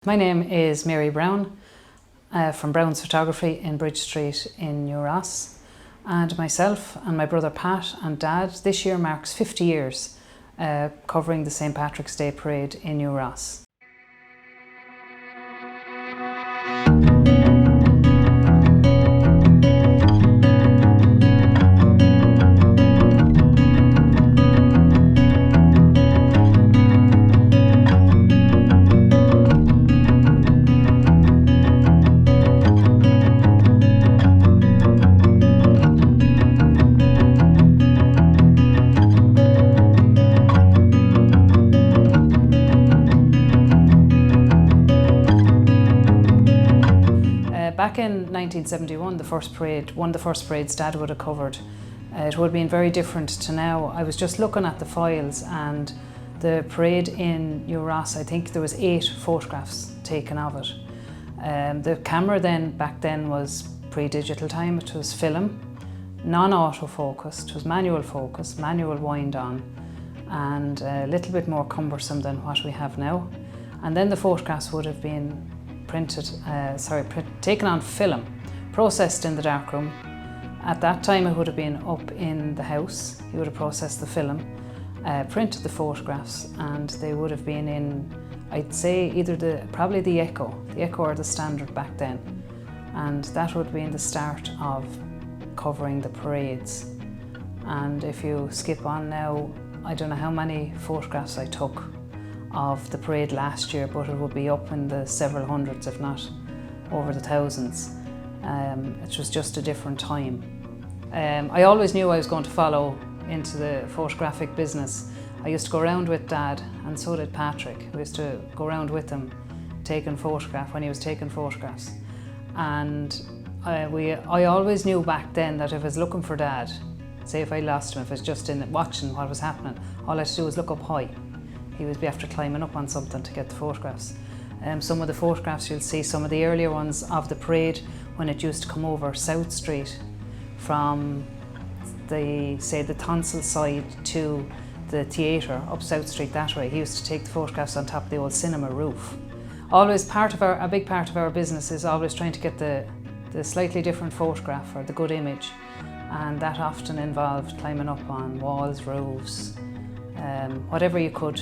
My name is Mary Browne from Browne's Photography in Bridge Street in New Ross, and myself and my brother Pat and Dad this year marks 50 years covering the St. Patrick's Day Parade in New Ross. Back in 1971, one of the first parades Dad would have covered, it would have been very different to now. I was just looking at the files, and the parade in New Ross, I think there was 8 photographs taken of it. The camera back then was pre-digital time. It was film, non-autofocus, it was manual focus, manual wind on, and a little bit more cumbersome than what we have now. And then the photographs would have been taken on film, processed in the darkroom. At that time it would have been up in the house. He would have processed the film, printed the photographs, and they would have been in, I'd say, either probably the Echo or the Standard back then. And that would have been the start of covering the parades. And if you skip on now, I don't know how many photographs I took of the parade last year, but it would be up in the several hundreds, if not over the thousands. It was just a different time. I always knew I was going to follow into the photographic business. I used to go around with Dad, and so did Patrick. We used to go around with him taking photographs when he was taking photographs. And I always knew back then that if I was looking for Dad, say if I lost him, if I was just in watching what was happening, all I had to do was look up high. He would be after climbing up on something to get the photographs. Some of the photographs you'll see, some of the earlier ones of the parade when it used to come over South Street from the Tonsil side to the theatre up South Street that way. He used to take the photographs on top of the old cinema roof. Always a big part of our business is always trying to get the slightly different photograph or the good image, and that often involved climbing up on walls, roofs, whatever you could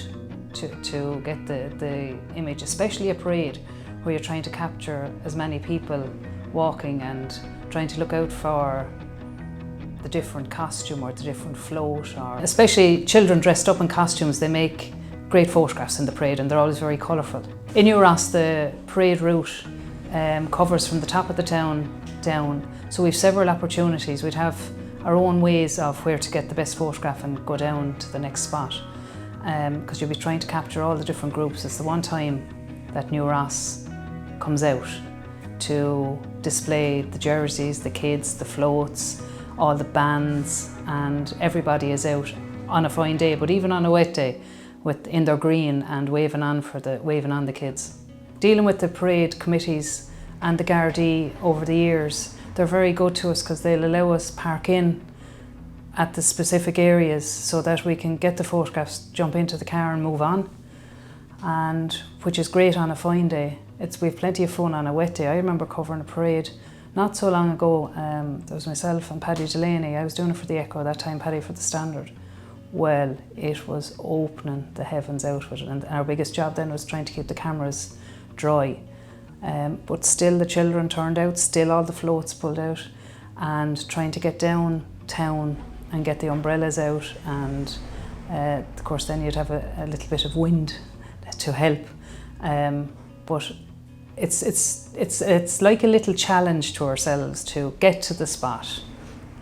to get the image, especially a parade where you're trying to capture as many people walking and trying to look out for the different costume or the different float, or especially children dressed up in costumes. They make great photographs in the parade, and they're always very colourful. In New Ross, the parade route covers from the top of the town down, so we've several opportunities. We'd have our own ways of where to get the best photograph and go down to the next spot, because you'll be trying to capture all the different groups. It's the one time that New Ross comes out to display the jerseys, the kids, the floats, all the bands, and everybody is out on a fine day, but even on a wet day, in their green and waving on the kids. Dealing with the parade committees and the Gardaí over the years, they're very good to us because they'll allow us park in at the specific areas so that we can get the photographs, jump into the car and move on, and which is great on a fine day. We've plenty of fun on a wet day. I remember covering a parade not so long ago. There was myself and Paddy Delaney. I was doing it for the Echo that time, Paddy for the Standard. Well, it was opening the heavens out with it, and our biggest job then was trying to keep the cameras dry. But still the children turned out, still all the floats pulled out, and trying to get downtown and get the umbrellas out, and of course then you'd have a little bit of wind to help. But it's like a little challenge to ourselves to get to the spot,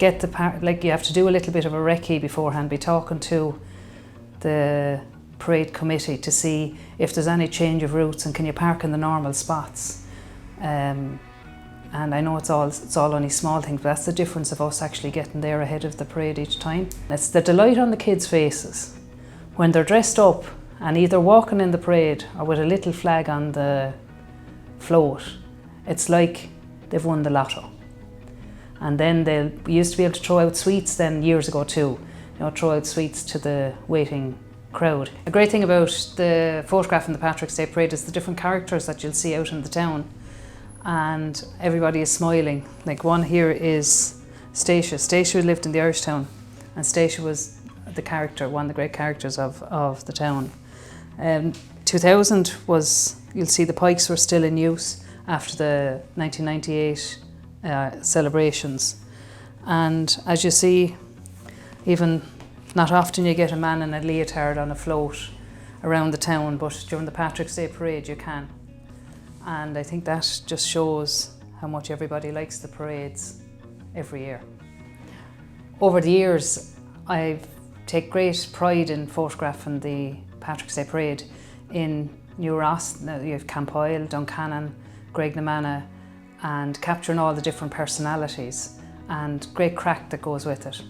like you have to do a little bit of a recce beforehand, be talking to the parade committee to see if there's any change of routes and can you park in the normal spots. And I know it's all only small things, but that's the difference of us actually getting there ahead of the parade each time. It's the delight on the kids' faces when they're dressed up and either walking in the parade or with a little flag on the float. It's like they've won the lotto. And then we used to be able to throw out sweets then years ago too. Throw out sweets to the waiting crowd. A great thing about the photograph in the Patrick's Day Parade is the different characters that you'll see out in the town, and everybody is smiling. Like one here is Stacia. Stacia lived in the Irish town, and Stacia was the character, one of the great characters of the town. 2000 was, you'll see the pikes were still in use after the 1998 celebrations. And as you see, even not often you get a man in a leotard on a float around the town, but during the Patrick's Day Parade you can. And I think that just shows how much everybody likes the parades every year. Over the years, I take great pride in photographing the Patrick's Day Parade in New Ross. Now you have Campoyle, Duncannon, Graignamanagh, and capturing all the different personalities and great crack that goes with it.